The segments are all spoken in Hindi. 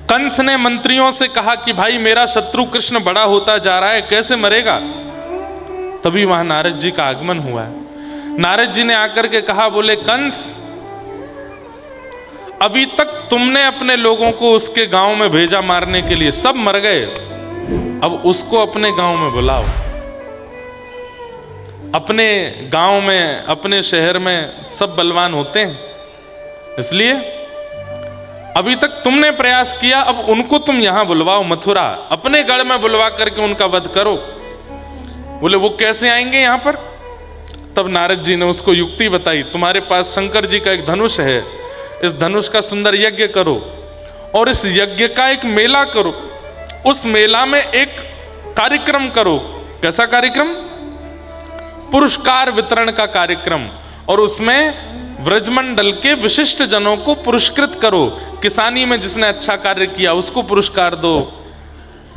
कंस ने मंत्रियों से कहा कि भाई मेरा शत्रु कृष्ण बड़ा होता जा रहा है, कैसे मरेगा। तभी वहां नारद जी का आगमन हुआ है। नारद जी ने आकर के कहा, बोले कंस, अभी तक तुमने अपने लोगों को उसके गांव में भेजा मारने के लिए, सब मर गए, अब उसको अपने गांव में बुलाओ। अपने गांव में, अपने शहर में सब बलवान होते हैं, इसलिए अभी तक तुमने प्रयास किया, अब उनको तुम यहां बुलवाओ, मथुरा, अपने गढ़ में बुलवा करके उनका वध करो। बोले वो कैसे आएंगे यहां पर। तब नारद जी ने उसको युक्ति बताई, तुम्हारे पास शंकर जी का एक धनुष है, इस धनुष का सुंदर यज्ञ करो और इस यज्ञ का एक मेला करो, उस मेला में एक कार्यक्रम करो। कैसा कार्यक्रम। पुरस्कार वितरण का कार्यक्रम, और उसमें व्रजमंडल के विशिष्ट जनों को पुरस्कृत करो। किसानी में जिसने अच्छा कार्य किया उसको पुरस्कार दो,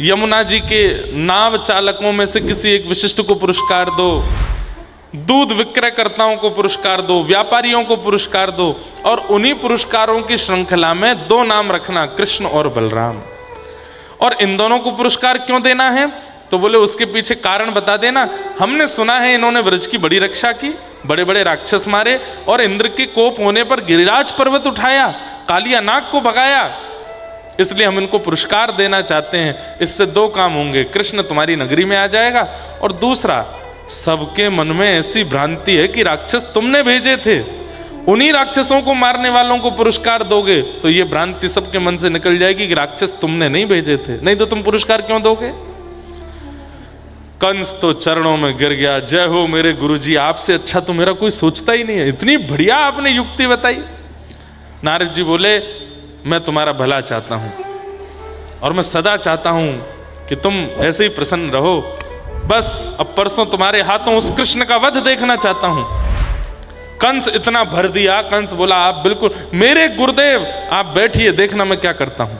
यमुना जी के नाव चालकों में से किसी एक विशिष्ट को पुरस्कार दो, दूध विक्रयकर्ताओं को पुरस्कार दो, व्यापारियों को पुरस्कार दो, और उन्हीं पुरस्कारों की श्रृंखला में दो नाम रखना, कृष्ण और बलराम। और इन दोनों को पुरस्कार क्यों देना है, तो बोले उसके पीछे कारण बता देना। हमने सुना है इन्होंने ब्रज की बड़ी रक्षा की, बड़े बड़े राक्षस मारे, और इंद्र के कोप होने पर गिरिराज पर्वत उठाया, कालिया नाग को भगाया, इसलिए हम इनको पुरस्कार देना चाहते हैं। इससे दो काम होंगे, कृष्ण तुम्हारी नगरी में आ जाएगा, और दूसरा, सबके मन में ऐसी भ्रांति है कि राक्षस तुमने भेजे थे, उन्हीं राक्षसों को मारने वालों को पुरस्कार दोगे तो ये भ्रांति सबके मन से निकल जाएगी कि राक्षस तुमने नहीं भेजे थे, नहीं तो तुम पुरस्कार क्यों दोगे। कंस तो चरणों में गिर गया, जय हो मेरे गुरुजी, आपसे अच्छा तो मेरा कोई सोचता ही नहीं है, इतनी बढ़िया आपने युक्ति बताई। नारद जी बोले, मैं तुम्हारा भला चाहता हूं और मैं सदा चाहता हूं कि तुम ऐसे ही प्रसन्न रहो, बस अब परसों तुम्हारे हाथों उस कृष्ण का वध देखना चाहता हूं। कंस इतना भर दिया, कंस बोला, आप बिल्कुल मेरे गुरुदेव, आप बैठिए, देखना मैं क्या करता हूं।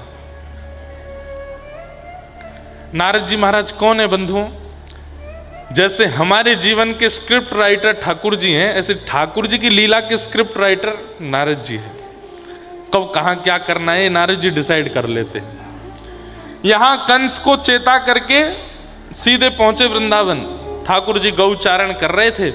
नारद जी महाराज कौन है बंधुओं, जैसे हमारे जीवन के स्क्रिप्ट राइटर ठाकुर जी हैं, ऐसे ठाकुर जी की लीला के स्क्रिप्ट राइटर नारद जी हैं। कब कहां क्या करना है नारद जी डिसाइड कर लेते हैं। यहां कंस को चेता करके सीधे पहुंचे वृंदावन। ठाकुर जी गौचारण कर रहे थे,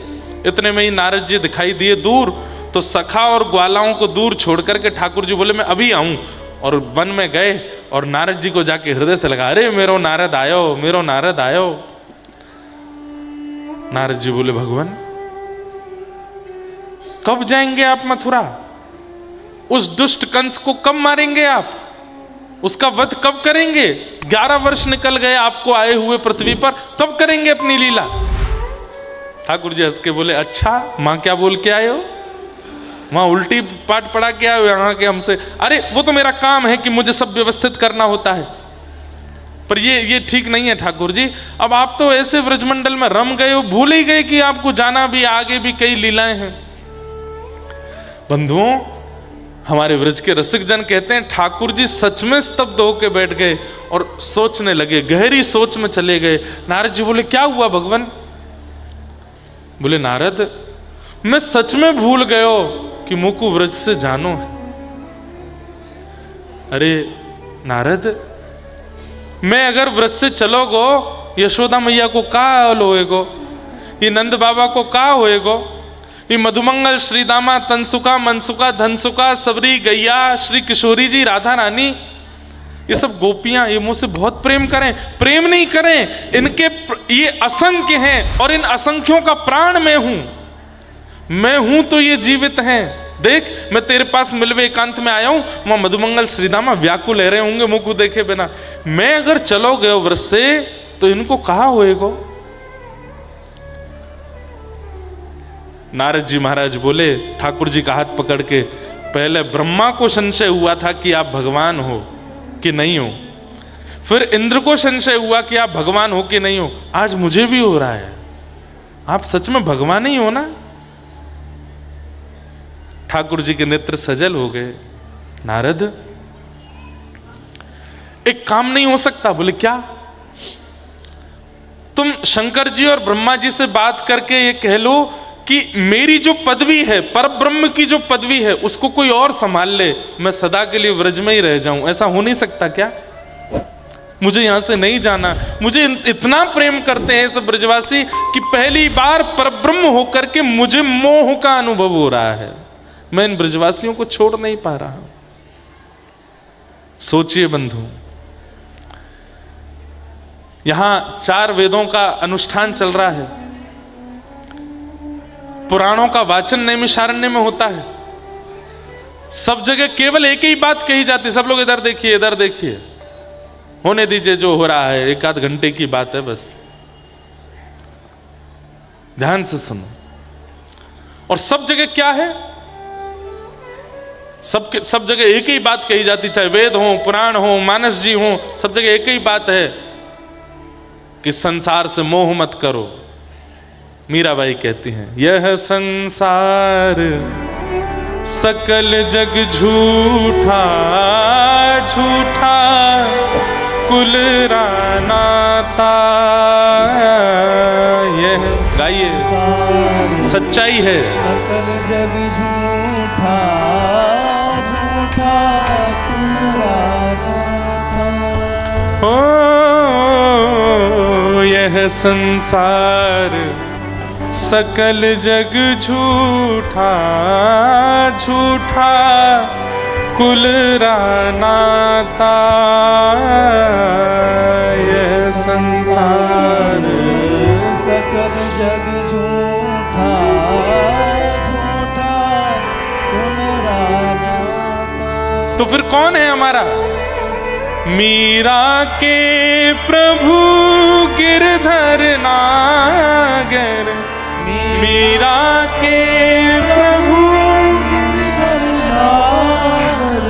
इतने में ही नारद जी दिखाई दिए दूर, तो सखा और ग्वालाओं को दूर छोड़ करके ठाकुर जी बोले, मैं अभी आऊं, और वन में गए और नारद जी को जाके हृदय से लगा, अरे मेरो नारद आयो, मेरो नारद आयो। नारद जी बोले, भगवान कब जाएंगे आप मथुरा, उस दुष्ट कंस को कब मारेंगे आप, उसका वध कब करेंगे। 11 वर्ष निकल गए आपको आए हुए पृथ्वी पर, कब करेंगे अपनी लीला। ठाकुर जी हंस के बोले, अच्छा मां क्या बोल के आए हो, वहां उल्टी पाठ पढ़ा के आए हो यहाँ के हमसे। अरे वो तो मेरा काम है कि मुझे सब व्यवस्थित करना होता है, पर ये ठीक नहीं है ठाकुर जी, अब आप तो ऐसे व्रजमंडल में रम गए हो, भूल ही गए कि आपको जाना भी, आगे भी कई लीलाएं हैं। बंधुओं, हमारे व्रज के रसिक जन कहते हैं ठाकुर जी सच में स्तब्ध होकर बैठ गए और सोचने लगे, गहरी सोच में चले गए। नारद जी बोले, क्या हुआ भगवान। बोले, नारद मैं सच में भूल गयो कि मुकु व्रज से जानो है। अरे नारद, मैं अगर व्रज से चलोगो, यशोदा मैया को का होएगो, ये नंद बाबा को का होएगो, ये मधुमंगल श्रीदामा तनसुका मनसुका धनसुका सबरी गैया श्री किशोरी जी राधा रानी, ये सब गोपियां ये मुझसे बहुत प्रेम करें, प्रेम नहीं करें, इनके ये असंख्य हैं और इन असंख्यों का प्राण मैं हूं तो ये जीवित हैं। देख मैं तेरे पास मिलवे एकांत में आया हूं, वहां मधुमंगल श्रीदामा व्याकुल रह रहे होंगे मुंह को देखे बिना, मैं अगर चलो गए व्रज से तो इनको कहा होएगो। नारद जी महाराज बोले ठाकुर जी का हाथ पकड़ के, पहले ब्रह्मा को संशय हुआ था कि आप भगवान हो कि नहीं हो, फिर इंद्र को संशय हुआ कि आप भगवान हो कि नहीं हो, आज मुझे भी हो रहा है, आप सच में भगवान ही हो ना। ठाकुर जी के नेत्र सजल हो गए। नारद एक काम नहीं हो सकता। बोले क्या। तुम शंकर जी और ब्रह्मा जी से बात करके ये कह लो कि मेरी जो पदवी है, परब्रह्म की जो पदवी है, उसको कोई और संभाल ले, मैं सदा के लिए व्रज में ही रह जाऊं। ऐसा हो नहीं सकता क्या? मुझे यहां से नहीं जाना। मुझे इतना प्रेम करते हैं सब ब्रजवासी कि पहली बार परब्रह्म होकर के मुझे मोह का अनुभव हो रहा है। मैं इन ब्रजवासियों को छोड़ नहीं पा रहा हूं। सोचिए बंधु, यहां 4 वेदों का अनुष्ठान चल रहा है, पुराणों का वाचन नैमिषारण्य में होता है, सब जगह केवल एक ही बात कही जाती है, सब लोग इधर देखिए, इधर देखिए, होने दीजिए जो हो रहा है, 1 आध घंटे की बात है बस, ध्यान से सुनो। और सब जगह क्या है? सब जगह एक ही बात कही जाती, चाहे वेद हो, पुराण हो, मानस जी हो, सब जगह एक ही बात है कि संसार से मोह मत करो। मीराबाई कहती हैं, यह संसार सकल जग झूठा, झूठा कुल रानाता। यह गाइए, सच्चाई है। सकल जग झूठा, झूठा कुल रानाता। ओ यह संसार सकल जग झूठा, झूठा कुल रानाता। यह संसार सकल जग झूठा, झूठा कुल रानाता। तो फिर कौन है हमारा? मीरा के प्रभु गिरधर नागर, मीरा के प्रभु गिरधर नागर,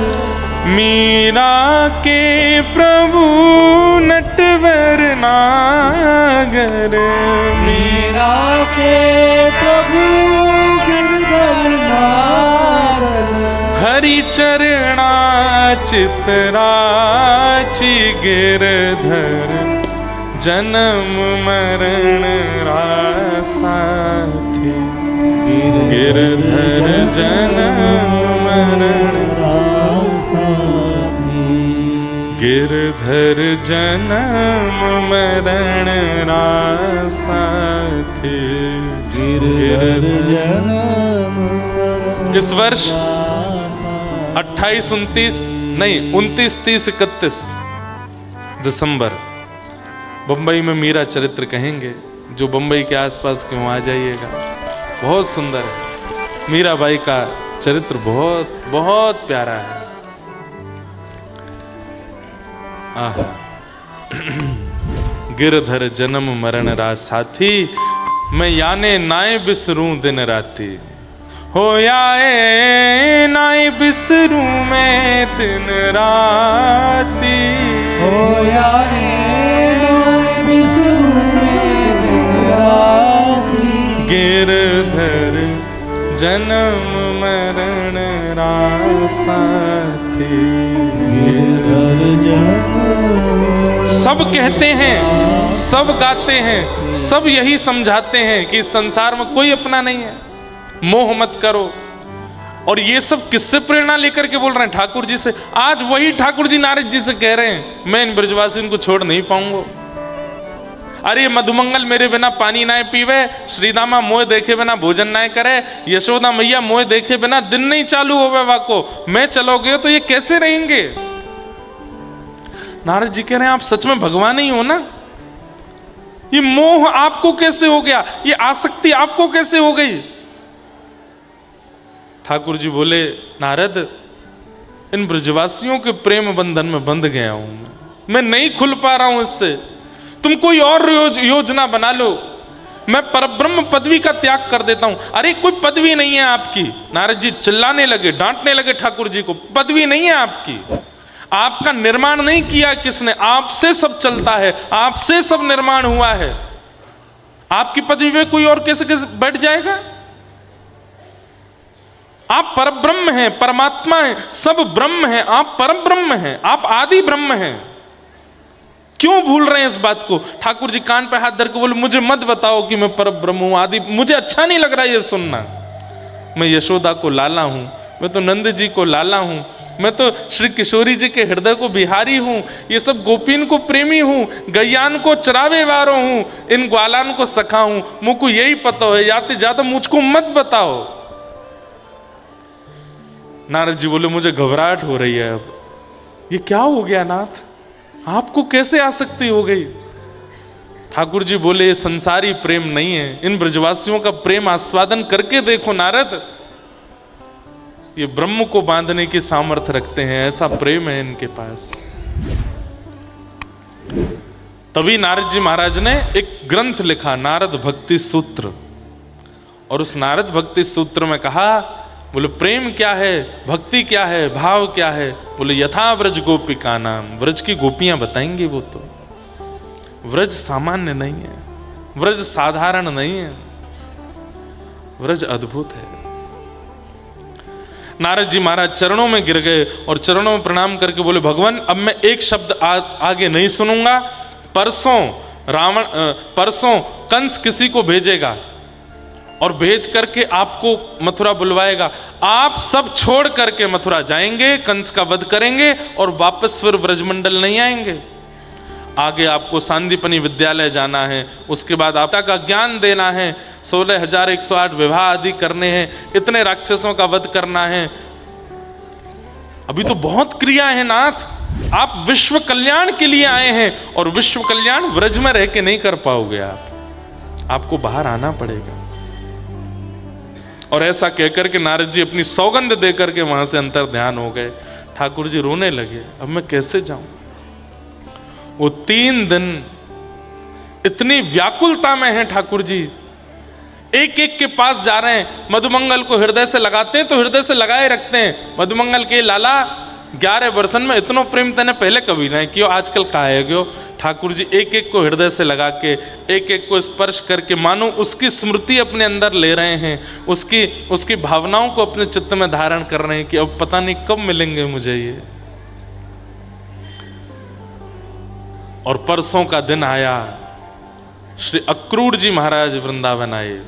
मीरा के प्रभु नटवर नागर, मीरा के प्रभु गिरधर नागर। हरि चरणा चितराची गिरधर जन्म मरण रासाथी। गिरधर जन्म मरण रासाथी। गिरधर जन्म मरण रासाथी। गिरधर जन्म मरण। इस वर्ष 28, 29 नहीं 29, 30, 31 दिसंबर बंबई में मीरा चरित्र कहेंगे। जो बंबई के आसपास के वहाँ आ जाइएगा, बहुत सुंदर है। मीराबाई का चरित्र बहुत बहुत प्यारा है। आहा गिरधर जन्म मरण रासाथी, मैं याने नाय बिसरूं दिन राती। हो याए नाय बिसरूं मैं दिन राती। हो याए नाय बिसरूं मैं दिन राती। गिरधर जन्म मरण रासाथी। गिरधर जन्म। सब कहते हैं, सब गाते हैं, सब यही समझाते हैं कि इस संसार में कोई अपना नहीं है, मोह मत करो। और ये सब किससे प्रेरणा लेकर के बोल रहे हैं? ठाकुर जी से। आज वही ठाकुर जी नारद जी से कह रहे हैं, मैं इन ब्रजवासियों को छोड़ नहीं पाऊंगा। अरे मधुमंगल मेरे बिना पानी ना पीवे, श्रीदामा मोह देखे बिना भोजन ना करे, यशोदा मैया मोह देखे बिना दिन नहीं चालू होवे वाको, मैं चलोगे तो ये कैसे रहेंगे? नारद जी कह रहे हैं, आप सच में भगवान ही हो ना? ये मोह आपको कैसे हो गया? ये आसक्ति आपको कैसे हो गई? ठाकुर जी बोले, नारद इन ब्रजवासियों के प्रेम बंधन में बंध गया हूं मैं नहीं खुल पा रहा हूं इससे। तुम कोई और योजना बना लो, मैं परब्रह्म पदवी का त्याग कर देता हूं। अरे कोई पदवी नहीं है आपकी। नारद जी चिल्लाने लगे, डांटने लगे ठाकुर जी को, पदवी नहीं है आपकी। आपका निर्माण नहीं किया किसने? आपसे सब चलता है, आपसे सब निर्माण हुआ है। आपकी पदवी में कोई और कैसे कैसे बैठ जाएगा? आप परब्रह्म हैं, परमात्मा हैं, सब ब्रह्म हैं, आप परब्रह्म हैं, आप आदि ब्रह्म हैं। क्यों भूल रहे हैं इस बात को? ठाकुर जी कान पे हाथ धर के बोले, मुझे मत बताओ कि मैं परब्रह्म हूं आदि, मुझे अच्छा नहीं लग रहा ये सुनना। मैं यशोदा को लाला हूं, मैं तो नंद जी को लाला हूं, मैं तो श्री किशोरी जी के हृदय को बिहारी हूं, ये सब गोपीन को प्रेमी हूं, गैयान को चरावे वारो हूं, इन ग्वालान को सखा हूं, मुझको यही पता है, याते ज्यादा मुझको मत बताओ। नारद जी बोले, मुझे घबराहट हो रही है अब, ये क्या हो गया नाथ, आपको कैसे आसक्ति हो गई? ठाकुर जी बोले, ये संसारी प्रेम नहीं है, इन ब्रजवासियों का प्रेम आस्वादन करके देखो नारद, ये ब्रह्म को बांधने की सामर्थ्य रखते हैं, ऐसा प्रेम है इनके पास। तभी नारद जी महाराज ने एक ग्रंथ लिखा, नारद भक्ति सूत्र, और उस नारद भक्ति सूत्र में कहा, बोले प्रेम क्या है, भक्ति क्या है, भाव क्या है? बोले यथा व्रज गोपिका नाम, व्रज की गोपियां बताएंगे वो तो। व्रज सामान्य नहीं है, व्रज साधारण नहीं है, व्रज अद्भुत है। नारद जी महाराज चरणों में गिर गए और चरणों में प्रणाम करके बोले, भगवान अब मैं एक शब्द आगे नहीं सुनूंगा। परसों कंस किसी को भेजेगा और भेज करके आपको मथुरा बुलवाएगा, आप सब छोड़ करके मथुरा जाएंगे, कंस का वध करेंगे और वापस फिर ब्रजमंडल नहीं आएंगे। आगे आपको सांदीपनी विद्यालय जाना है, उसके बाद आपदा का ज्ञान देना है, 16,108 विवाह आदि करने हैं, इतने राक्षसों का वध करना है। अभी तो बहुत क्रिया है नाथ, आप विश्व कल्याण के लिए आए हैं और विश्व कल्याण व्रज में रह के नहीं कर पाओगे आपको बाहर आना पड़ेगा। और ऐसा कहकर के नारद जी अपनी सौगंध देकर के वहां से अंतर ध्यान हो गए। ठाकुर जी रोने लगे, अब मैं कैसे जाऊं? वो 3 दिन इतनी व्याकुलता में हैं ठाकुर जी, एक एक के पास जा रहे हैं, मधुमंगल को हृदय से लगाते हैं तो हृदय से लगाए रखते हैं। मधुमंगल के लाला 11 वर्षन में इतना प्रेम तने पहले कभी नहीं किया, आजकल का है क्यों? ठाकुर जी एक एक को हृदय से लगा के, एक एक को स्पर्श करके, मानो उसकी स्मृति अपने अंदर ले रहे हैं, उसकी भावनाओं को अपने चित्त में धारण कर रहे हैं कि अब पता नहीं कब मिलेंगे मुझे ये। और परसों का दिन आया, श्री अक्रूर जी महाराज वृंदावन आए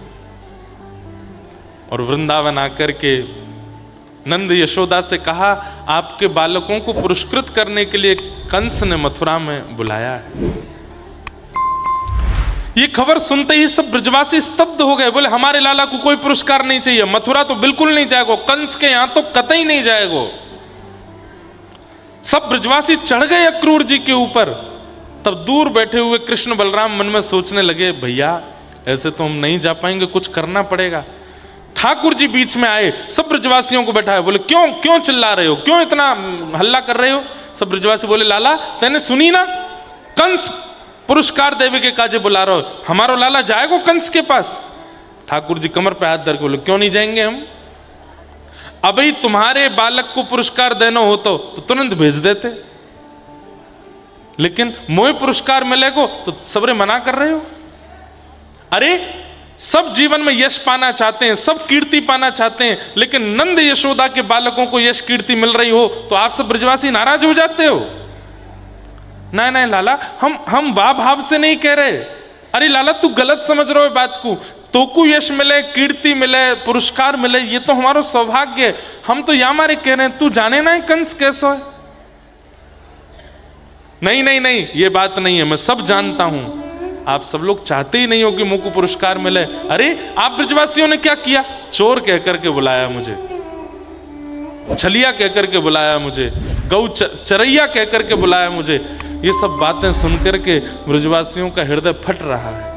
और वृंदावन आकर के नंद यशोदा से कहा, आपके बालकों को पुरस्कृत करने के लिए कंस ने मथुरा में बुलाया है। ये खबर सुनते ही सब ब्रजवासी स्तब्ध हो गए, बोले हमारे लाला को कोई पुरस्कार नहीं चाहिए, मथुरा तो बिल्कुल नहीं जाएगा, कंस के यहां तो कतई नहीं जाएगा। सब ब्रजवासी चढ़ गए अक्रूर जी के ऊपर। तब दूर बैठे हुए कृष्ण बलराम मन में सोचने लगे, भैया ऐसे तो हम नहीं जा पाएंगे, कुछ करना पड़ेगा। ठाकुर जी बीच में आए, सब ब्रजवासियों को बैठाए, बोले क्यों क्यों चिल्ला रहे हो, क्यों इतना हल्ला कर रहे हो? सब ब्रजवासी बोले, लाला तेने सुनी ना, कंस पुरस्कार देवे के काजे बुला रहा हो, हमारा लाला जाएगा कंस के पास? ठाकुर जी कमर पे हाथ धर के बोले, क्यों नहीं जाएंगे हम? अभी तुम्हारे बालक को पुरस्कार देना हो तो तुरंत भेज देते, लेकिन मोए पुरस्कार मिलेगो तो सबरे मना कर रहे हो। अरे सब जीवन में यश पाना चाहते हैं, सब कीर्ति पाना चाहते हैं, लेकिन नंद यशोदा के बालकों को यश कीर्ति मिल रही हो तो आप सब ब्रजवासी नाराज हो जाते हो। नहीं नहीं लाला, हम वाह भाव से नहीं कह रहे। अरे लाला तू गलत समझ रहे हो बात को, तो को यश मिले, कीर्ति मिले, पुरस्कार मिले, ये तो हमारा सौभाग्य है। हम तो या मारे कह रहे हैं, तू जाने ना कंस कैसा है। नहीं नहीं नहीं, ये बात नहीं है, मैं सब जानता हूं, आप सब लोग चाहते ही नहीं हो कि मुझको पुरस्कार मिले। अरे आप ब्रजवासियों ने क्या किया? चोर कह करके बुलाया मुझे, छलिया कह करके बुलाया मुझे, गौ चरैया कह करके बुलाया मुझे। ये सब बातें सुनकर के ब्रजवासियों का हृदय फट रहा है।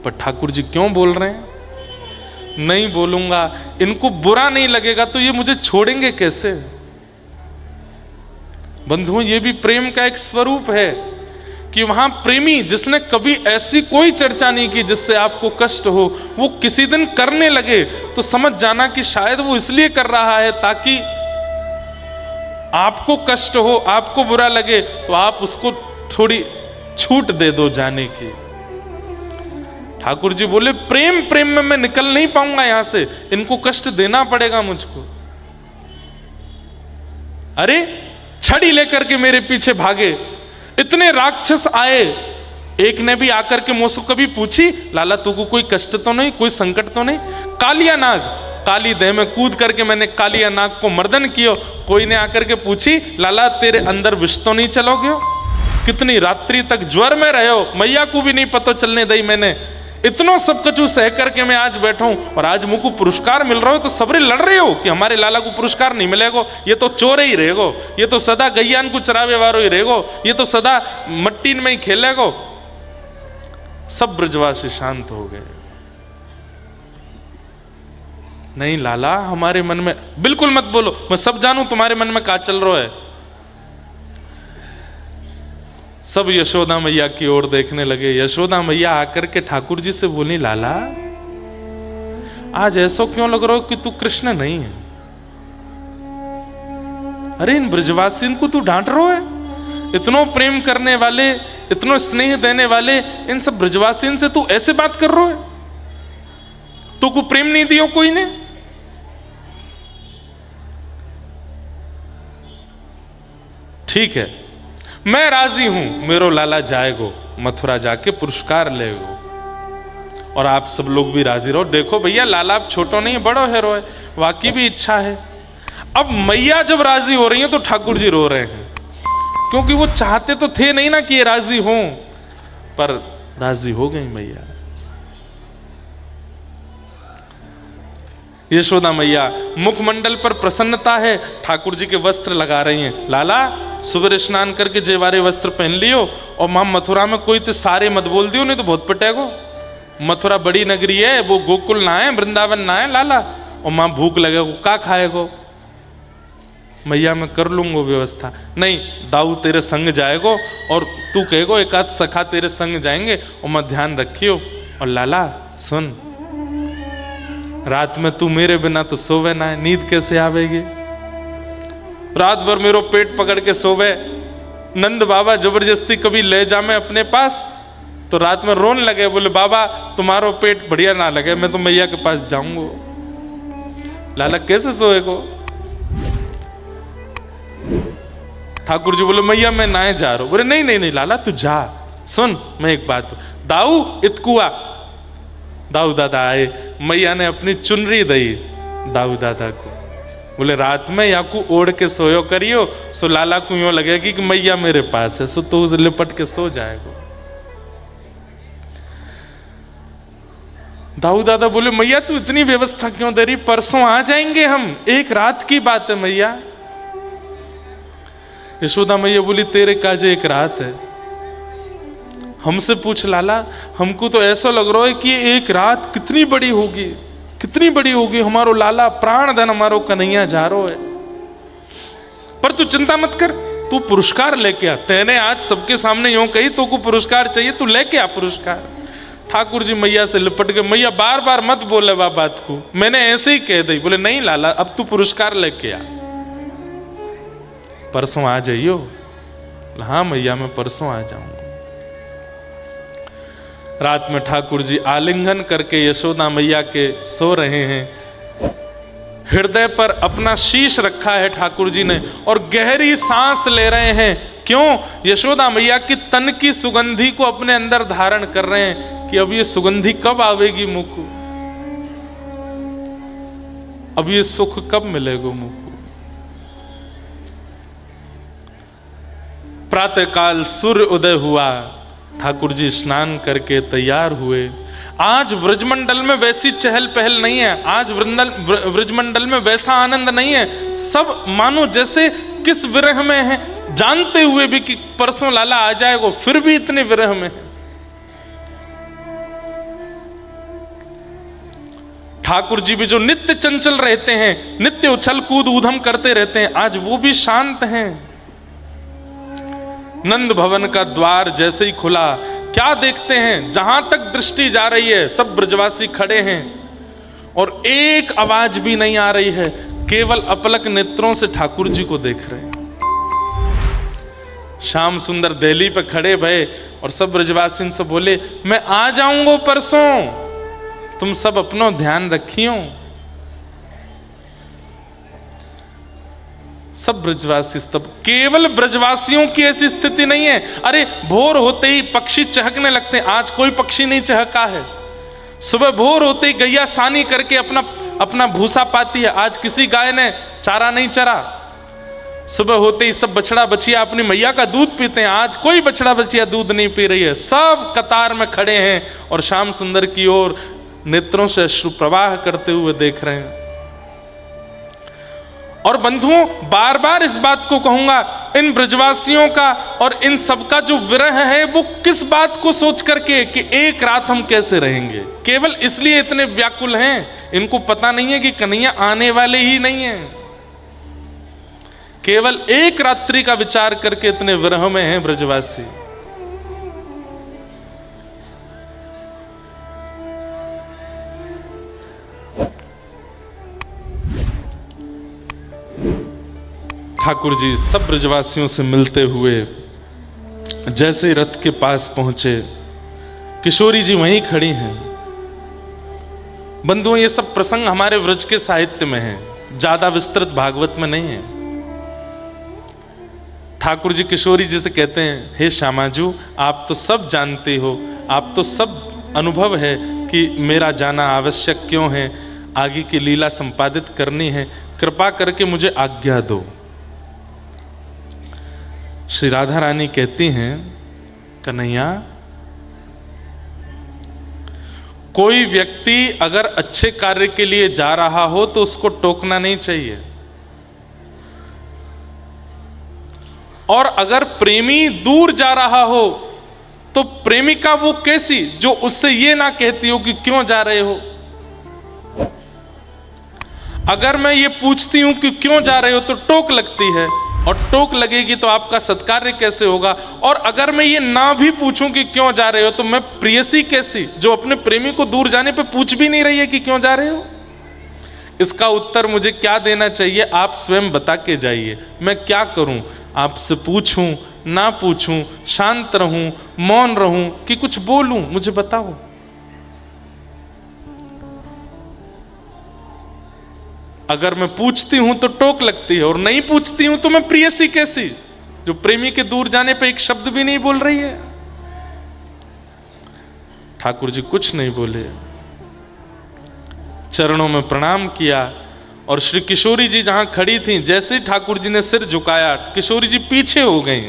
पर ठाकुर जी क्यों बोल रहे हैं? नहीं बोलूंगा, इनको बुरा नहीं लगेगा तो ये मुझे छोड़ेंगे कैसे? बंधुओं, ये भी प्रेम का एक स्वरूप है कि वहां प्रेमी जिसने कभी ऐसी कोई चर्चा नहीं की जिससे आपको कष्ट हो, वो किसी दिन करने लगे तो समझ जाना कि शायद वो इसलिए कर रहा है ताकि आपको कष्ट हो, आपको बुरा लगे तो आप उसको थोड़ी छूट दे दो जाने की। ठाकुर जी बोले, प्रेम प्रेम में मैं निकल नहीं पाऊंगा यहां से, इनको कष्ट देना पड़ेगा मुझको। अरे छड़ी लेकर के मेरे पीछे भागे, इतने राक्षस आए, एक ने भी आकर के मुझसे कभी पूछी, लाला तुमको कोई कष्ट तो नहीं, कोई संकट तो नहीं? कालिया नाग, काली देह में कूद करके मैंने कालिया नाग को मर्दन किया, कोई ने आकर के पूछी, लाला तेरे अंदर विष तो नहीं चलोगे हो? कितनी रात्रि तक ज्वर में रहे हो, मैया को भी नहीं पता चलने दी मैंने। इतना सब कछु सह करके मैं आज बैठा हूं, और आज मुझको पुरस्कार मिल रहा हो तो सबरे लड़ रहे हो कि हमारे लाला को पुरस्कार नहीं मिलेगा, ये तो चोर ही रहेगो, ये तो सदा गैयान को चरावे वारो ही रहेगो, ये तो सदा मट्टी में ही खेलेगो। सब ब्रजवासी शांत हो गए। नहीं लाला, हमारे मन में बिल्कुल मत बोलो, मैं सब जानू तुम्हारे मन में क्या चल रहा है। सब यशोदा मैया की ओर देखने लगे। यशोदा मैया आकर के ठाकुर जी से बोली, लाला आज ऐसा क्यों लग रहा हो कि तू कृष्ण नहीं है? अरे इन ब्रजवासी को तू डांट रहा है? इतनो प्रेम करने वाले, इतनो स्नेह देने वाले इन सब ब्रजवासी से तू ऐसे बात कर रहा है? तू को प्रेम नहीं दियो कोई ने? ठीक है, मैं राजी हूं, मेरो लाला जाएगो मथुरा जाके पुरस्कार लेगो, और आप सब लोग भी राजी रहो। देखो भैया, लाला अब छोटो नहीं बड़ो हेरो है, वाकई भी इच्छा है। अब मैया जब राजी हो रही है तो ठाकुर जी रो रहे हैं, क्योंकि वो चाहते तो थे नहीं ना कि ये राजी हों, पर राजी हो गई मैया। यशोदा मैया मुखमंडल पर प्रसन्नता है, ठाकुर जी के वस्त्र लगा रही हैं। लाला सुबह स्नान करके जेवारे वस्त्र पहन लियो, और मां मथुरा में कोई तो सारे मत बोल दियो, नहीं तो बहुत पिटेगो। मथुरा बड़ी नगरी है, वो गोकुल ना है, वृंदावन ना है लाला, और मां भूख लगेगो, का खाएगो? मैया मैं कर लूंगो व्यवस्था। नहीं, दाऊ तेरे संग जाएगो, और तू कहेगो एक आध सखा तेरे संग जाएंगे, और मैं ध्यान रखियो। और लाला सुन, रात में तू मेरे बिना तो सोवे ना है, नींद कैसे आवेगी? रात भर मेरो पेट पकड़ के सोवे। नंद बाबा जबरदस्ती कभी ले जा मैं अपने पास, तो रात में रोने लगे, बोले बाबा तुम्हारो पेट बढ़िया ना लगे, मैं तो मैया के पास जाऊंगा। लाला कैसे सोएगो? ठाकुर जी बोले मैया मैं ना जा रहा हूं। बोले नहीं नहीं नहीं लाला तू जा। सुन मैं एक बात, दाऊ इतकुआ। दाऊ दादा आए, मैया ने अपनी चुनरी दी दाऊ दादा को, बोले रात में या को ओढ़ के सोयो करियो, सो लाला को यूं लगेगी कि मैया मेरे पास है, सो तो लिपट के सो जाएगा। दाऊ दादा बोले मैया तू इतनी व्यवस्था क्यों दे रही, परसों आ जाएंगे हम, एक रात की बात है मैया। यशोदा मैया बोली तेरे काजे एक रात है, हमसे पूछ लाला, हमको तो ऐसा लग रहा है कि एक रात कितनी बड़ी होगी, कितनी बड़ी होगी। हमारो लाला प्राण धन हमारो कन्हैया जा रो है। पर तू चिंता मत कर, तू पुरस्कार लेके आ। तेने आज सबके सामने यूं कही तो को पुरस्कार चाहिए, तू लेके आ पुरस्कार। ठाकुर जी मैया से लिपट के, मैया बार बार मत बोले वह बात को, मैंने ऐसे ही कह दी। बोले नहीं लाला अब तू पुरस्कार लेके आ, परसों आ जाइयो। हाँ मैया मैं परसों आ जाऊंगा। रात में ठाकुर जी आलिंगन करके यशोदा मैया के सो रहे हैं। हृदय पर अपना शीश रखा है ठाकुर जी ने, और गहरी सांस ले रहे हैं। क्यों? यशोदा मैया की तन की सुगंधी को अपने अंदर धारण कर रहे हैं कि अब ये सुगंधी कब आवेगी मुख को, अब ये सुख कब मिलेगा मुख को। प्रातःकाल सूर्य उदय हुआ, ठाकुर जी स्नान करके तैयार हुए। आज व्रजमंडल में वैसी चहल पहल नहीं है, आज व्रजमंडल में वैसा आनंद नहीं है। सब मानो जैसे किस विरह में है, जानते हुए भी कि परसों लाला आ जाएगा, फिर भी इतने विरह में है। ठाकुर जी भी जो नित्य चंचल रहते हैं, नित्य उछल कूद ऊधम करते रहते हैं, आज वो भी शांत हैं। नंद भवन का द्वार जैसे ही खुला, क्या देखते हैं, जहां तक दृष्टि जा रही है सब ब्रजवासी खड़े हैं, और एक आवाज भी नहीं आ रही है, केवल अपलक नेत्रों से ठाकुर जी को देख रहे हैं। श्याम सुंदर देहली पे खड़े भये, और सब ब्रजवासी से बोले मैं आ जाऊंगा परसों, तुम सब अपनो ध्यान रखियो। सब ब्रजवासी स्तब्ध। केवल ब्रजवासियों की ऐसी स्थिति नहीं है। अरे भोर होते ही पक्षी चहकने लगते हैं, आज कोई पक्षी नहीं चहका है। सुबह भोर होते ही गैया सानी करके अपना अपना भूसा पाती है, आज किसी गाय ने चारा नहीं चरा। सुबह होते ही सब बछड़ा बछिया अपनी मैया का दूध पीते हैं, आज कोई बछड़ा बछिया दूध नहीं पी रही है। सब कतार में खड़े हैं और श्याम सुंदर की ओर नेत्रों से अश्रु प्रवाह करते हुए देख रहे हैं। और बंधुओं, बार बार इस बात को कहूंगा, इन ब्रजवासियों का और इन सबका जो विरह है वो किस बात को सोच करके कि एक रात हम कैसे रहेंगे, केवल इसलिए इतने व्याकुल हैं। इनको पता नहीं है कि कन्हैया आने वाले ही नहीं है। केवल एक रात्रि का विचार करके इतने विरह में हैं ब्रजवासी। ठाकुर जी सब ब्रजवासियों से मिलते हुए जैसे ही रथ के पास पहुंचे, किशोरी जी वहीं खड़ी हैं। बंधुओं, ये सब प्रसंग हमारे व्रज के साहित्य में है, ज्यादा विस्तृत भागवत में नहीं है। ठाकुर जी किशोरी जी से कहते हैं, हे श्यामाजू, आप तो सब जानते हो, आप तो सब अनुभव है कि मेरा जाना आवश्यक क्यों है, आगे की लीला संपादित करनी है, कृपा करके मुझे आज्ञा दो। श्री राधा रानी कहती हैं, कन्हैया, कोई व्यक्ति अगर अच्छे कार्य के लिए जा रहा हो तो उसको टोकना नहीं चाहिए। और अगर प्रेमी दूर जा रहा हो तो प्रेमिका वो कैसी जो उससे ये ना कहती हो कि क्यों जा रहे हो। अगर मैं ये पूछती हूं कि क्यों जा रहे हो तो टोक लगती है, और टोक लगेगी तो आपका सत्कार्य कैसे होगा। और अगर मैं ये ना भी पूछूं कि क्यों जा रहे हो तो मैं प्रेयसी कैसी जो अपने प्रेमी को दूर जाने पे पूछ भी नहीं रही है कि क्यों जा रहे हो। इसका उत्तर मुझे क्या देना चाहिए, आप स्वयं बता के जाइए। मैं क्या करूं, आपसे पूछूं ना पूछूं, शांत रहूं, मौन रहूं कि कुछ बोलूं, मुझे बताओ। अगर मैं पूछती हूं तो टोक लगती है, और नहीं पूछती हूं तो मैं प्रेयसी कैसी जो प्रेमी के दूर जाने पे एक शब्द भी नहीं बोल रही है। ठाकुर जी कुछ नहीं बोले, चरणों में प्रणाम किया। और श्री किशोरी जी जहां खड़ी थी, जैसे ही ठाकुर जी ने सिर झुकाया, किशोरी जी पीछे हो गई।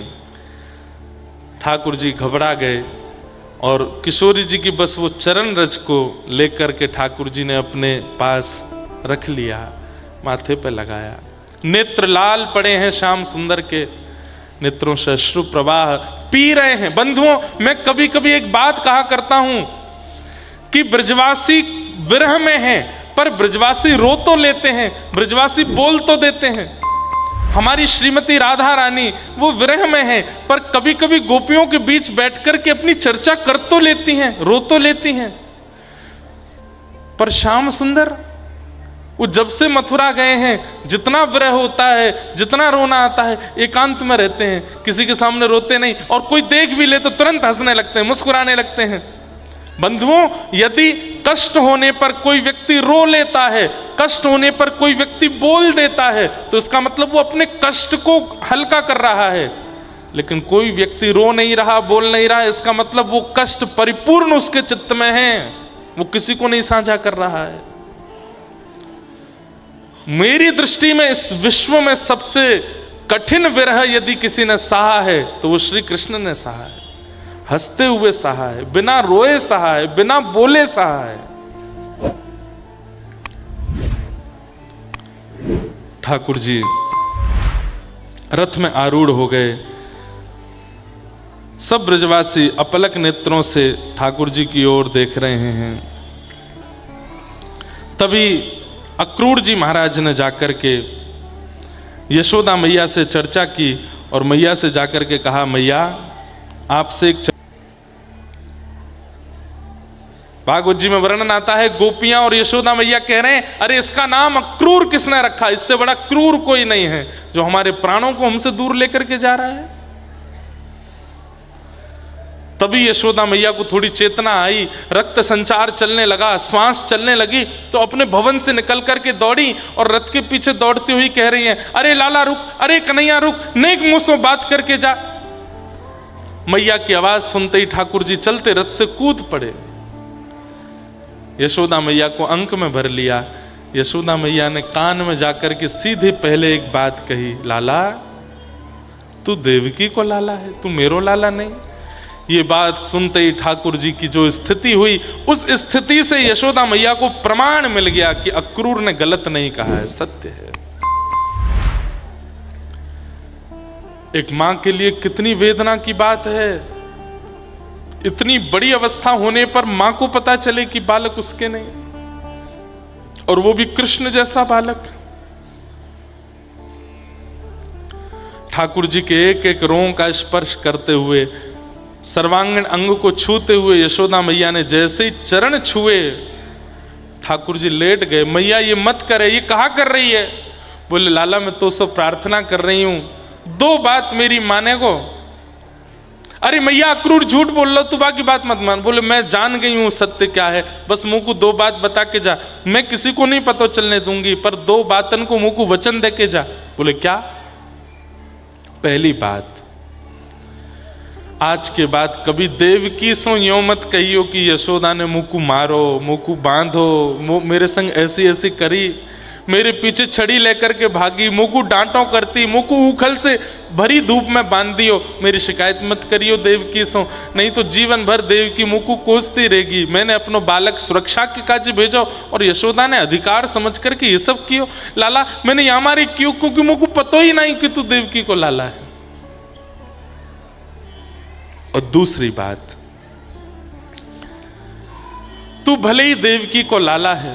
ठाकुर जी घबरा गए और किशोरी जी की बस वो चरण रज को लेकर के ठाकुर जी ने अपने पास रख लिया, माथे पे लगाया। नेत्र लाल पड़े हैं श्याम सुंदर के, नेत्रों से अश्रु प्रवाह पी रहे हैं। बंधुओं, मैं कभी कभी एक बात कहा करता हूं कि ब्रजवासी विरह में हैं, पर ब्रजवासी रो तो लेते हैं, ब्रजवासी बोल तो देते हैं। हमारी श्रीमती राधा रानी वो विरह में है, पर कभी कभी गोपियों के बीच बैठकर के अपनी चर्चा कर तो लेती हैं, रो तो लेती हैं। पर श्याम सुंदर वो जब से मथुरा गए हैं, जितना विरह होता है, जितना रोना आता है, एकांत में रहते हैं, किसी के सामने रोते नहीं। और कोई देख भी ले तो तुरंत हंसने लगते हैं, मुस्कुराने लगते हैं। बंधुओं, यदि कष्ट होने पर कोई व्यक्ति रो लेता है, कष्ट होने पर कोई व्यक्ति बोल देता है, तो इसका मतलब वो अपने कष्ट को हल्का कर रहा है। लेकिन कोई व्यक्ति रो नहीं रहा, बोल नहीं रहा, इसका मतलब वो कष्ट परिपूर्ण उसके चित्त में है, वो किसी को नहीं साझा कर रहा है। मेरी दृष्टि में इस विश्व में सबसे कठिन विरह यदि किसी ने सहा है तो वो श्री कृष्ण ने सहा है। हंसते हुए सहा है, बिना रोए सहा है, बिना बोले सहा है। ठाकुर जी रथ में आरूढ़ हो गए। सब ब्रजवासी अपलक नेत्रों से ठाकुर जी की ओर देख रहे हैं। तभी अक्रूर जी महाराज ने जाकर के यशोदा मैया से चर्चा की और मैया से जाकर के कहा, मैया आपसे एक भागवत जी में वर्णन आता है, गोपियां और यशोदा मैया कह रहे हैं, अरे इसका नाम अक्रूर किसने रखा, इससे बड़ा क्रूर कोई नहीं है जो हमारे प्राणों को हमसे दूर लेकर के जा रहा है। तभी यशोदा मैया को थोड़ी चेतना आई, रक्त संचार चलने लगा, श्वास चलने लगी, तो अपने भवन से निकल करके दौड़ी और रथ के पीछे दौड़ती हुई कह रही है, अरे लाला रुक, अरे कन्हैया रुक, नेक मुंह से बात करके जा। मैया की आवाज सुनते ही ठाकुर जी चलते रथ से कूद पड़े। यशोदा मैया को अंक में भर लिया। यशोदा मैया ने कान में जाकर के सीधे पहले एक बात कही, लाला तू देवकी को लाला है, तू मेरो लाला नहीं। ये बात सुनते ही ठाकुर जी की जो स्थिति हुई, उस स्थिति से यशोदा मैया को प्रमाण मिल गया कि अक्रूर ने गलत नहीं कहा है, सत्य है। एक मां के लिए कितनी वेदना की बात है, इतनी बड़ी अवस्था होने पर मां को पता चले कि बालक उसके नहीं, और वो भी कृष्ण जैसा बालक। ठाकुर जी के एक एक रों का स्पर्श करते हुए, सर्वांगीण अंग को छूते हुए यशोदा मैया ने जैसे ही चरण छुए, ठाकुर जी लेट गए। मैया ये मत करे, ये कहा कर रही है? बोले लाला मैं तो सब प्रार्थना कर रही हूं, दो बात मेरी माने को। अरे मैया अक्रूर झूठ बोल लो, तू बाकी बात मत मान। बोले मैं जान गई हूं सत्य क्या है, बस मुंह को दो बात बता के जा, मैं किसी को नहीं पता चलने दूंगी, पर दो बातन को मुंह को वचन दे के जा। बोले क्या? पहली बात, आज के बाद कभी देवकी सो यो मत कहियो कि यशोदा ने मुंह को मारो, मुंह को बांधो, मेरे संग ऐसी ऐसी करी, मेरे पीछे छड़ी लेकर के भागी, मुंह को डांटो करती, मुंह को उखल से भरी धूप में बांध दियो, मेरी शिकायत मत करियो देवकी सो, नहीं तो जीवन भर देवकी मुंह को कोसती रहेगी। मैंने अपनो बालक सुरक्षा के काज भेजो और यशोदा ने अधिकार समझ करके ये सब कियो। लाला मैंने यहाँ मारी क्यों? क्योंकि मुंह को पतो ही नहीं कि तू देवकी को लाला है। और दूसरी बात, तू भले ही देवकी को लाला है,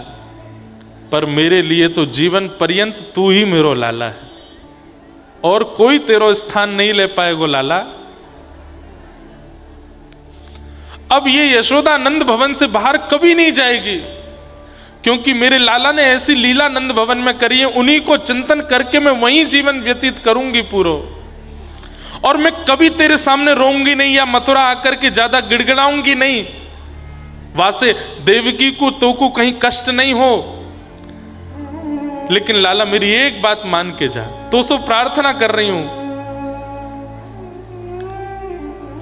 पर मेरे लिए तो जीवन पर्यंत तू ही मेरो लाला है, और कोई तेरो स्थान नहीं ले पाएगो लाला। अब ये यशोदा नंद भवन से बाहर कभी नहीं जाएगी, क्योंकि मेरे लाला ने ऐसी लीला नंद भवन में करी है, उन्हीं को चिंतन करके मैं वहीं जीवन व्यतीत करूंगी पूरो। और मैं कभी तेरे सामने रोऊंगी नहीं या मथुरा आकर के ज्यादा गिड़गिड़ाऊंगी नहीं, वासे देवकी को तो को कहीं कष्ट नहीं हो। लेकिन लाला मेरी एक बात मान के जा, तो सो प्रार्थना कर रही हूं,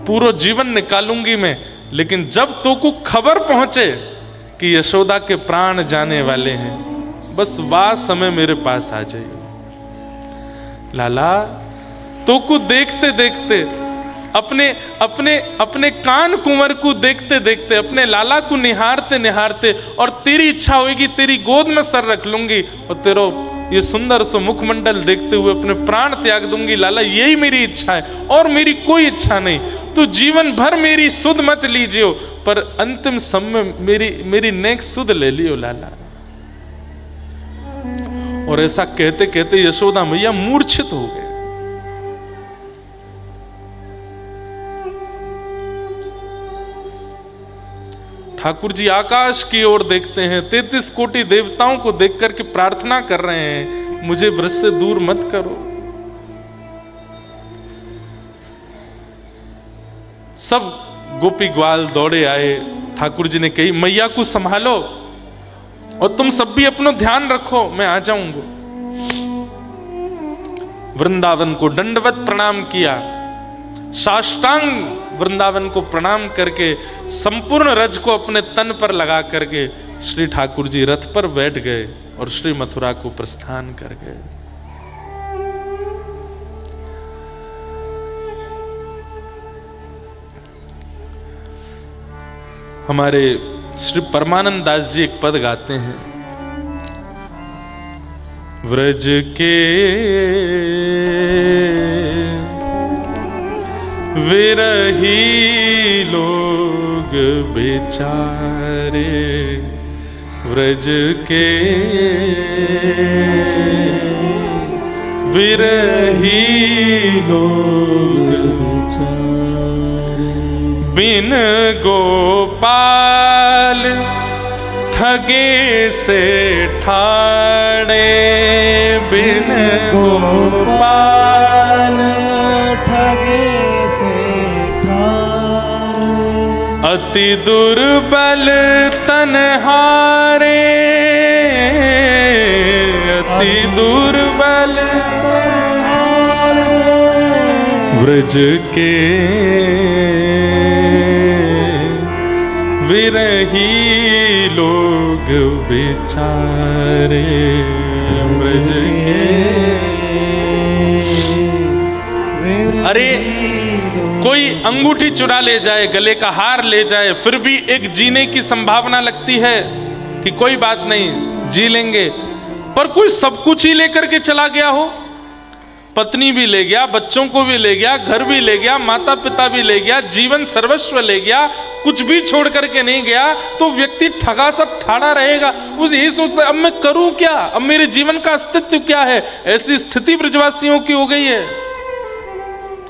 पूरा जीवन निकालूंगी मैं, लेकिन जब तो को खबर पहुंचे कि यशोदा के प्राण जाने वाले हैं, बस वह समय मेरे पास आ जाइए। लाला तो को देखते देखते, अपने अपने अपने कान कुंवर को देखते देखते, अपने लाला को निहारते निहारते, और तेरी इच्छा होगी तेरी गोद में सर रख लूंगी और तेरो ये सुंदर सो मुखमंडल देखते हुए अपने प्राण त्याग दूंगी। लाला यही मेरी इच्छा है और मेरी कोई इच्छा नहीं। तो जीवन भर मेरी सुध मत लीजियो, पर अंतिम समय मेरी नेक सुध ले लियो लाला। और ऐसा कहते कहते यशोदा मैया मूर्छित हो गए। ठाकुर जी आकाश की ओर देखते हैं, 33 कोटि देवताओं को देख करके प्रार्थना कर रहे हैं, मुझे ब्रज से दूर मत करो। सब गोपी ग्वाल दौड़े आए। ठाकुर जी ने कही मैया को संभालो और तुम सब भी अपना ध्यान रखो, मैं आ जाऊंगा। वृंदावन को दंडवत प्रणाम किया, साष्टांग वृंदावन को प्रणाम करके संपूर्ण रज को अपने तन पर लगा करके श्री ठाकुर जी रथ पर बैठ गए और श्री मथुरा को प्रस्थान कर गए। हमारे श्री परमानंद दास जी एक पद गाते हैं, व्रज के विरही लोग बेचारे, व्रज के विरही लोग बेचारे, बिन गोपाल ठगे से ठाड़े, बिन गोपाल ठगे से ठाड़े, अति दुर्बल तनहारे, अति दुर्बल ब्रज के विरही लोग बेचारे, ब्रज के। अरे कोई अंगूठी चुरा ले जाए, गले का हार ले जाए, फिर भी एक जीने की संभावना लगती है कि कोई बात नहीं जी लेंगे। पर कोई सब कुछ ही लेकर के चला गया हो, पत्नी भी ले गया, बच्चों को भी ले गया, घर भी ले गया, माता पिता भी ले गया, जीवन सर्वस्व ले गया, कुछ भी छोड़ करके नहीं गया, तो व्यक्ति ठगा सा ठाड़ा रहेगा। उसे यही सोचता है अब मैं करूं क्या, अब मेरे जीवन का अस्तित्व क्या है। ऐसी स्थिति ब्रजवासियों की हो गई है।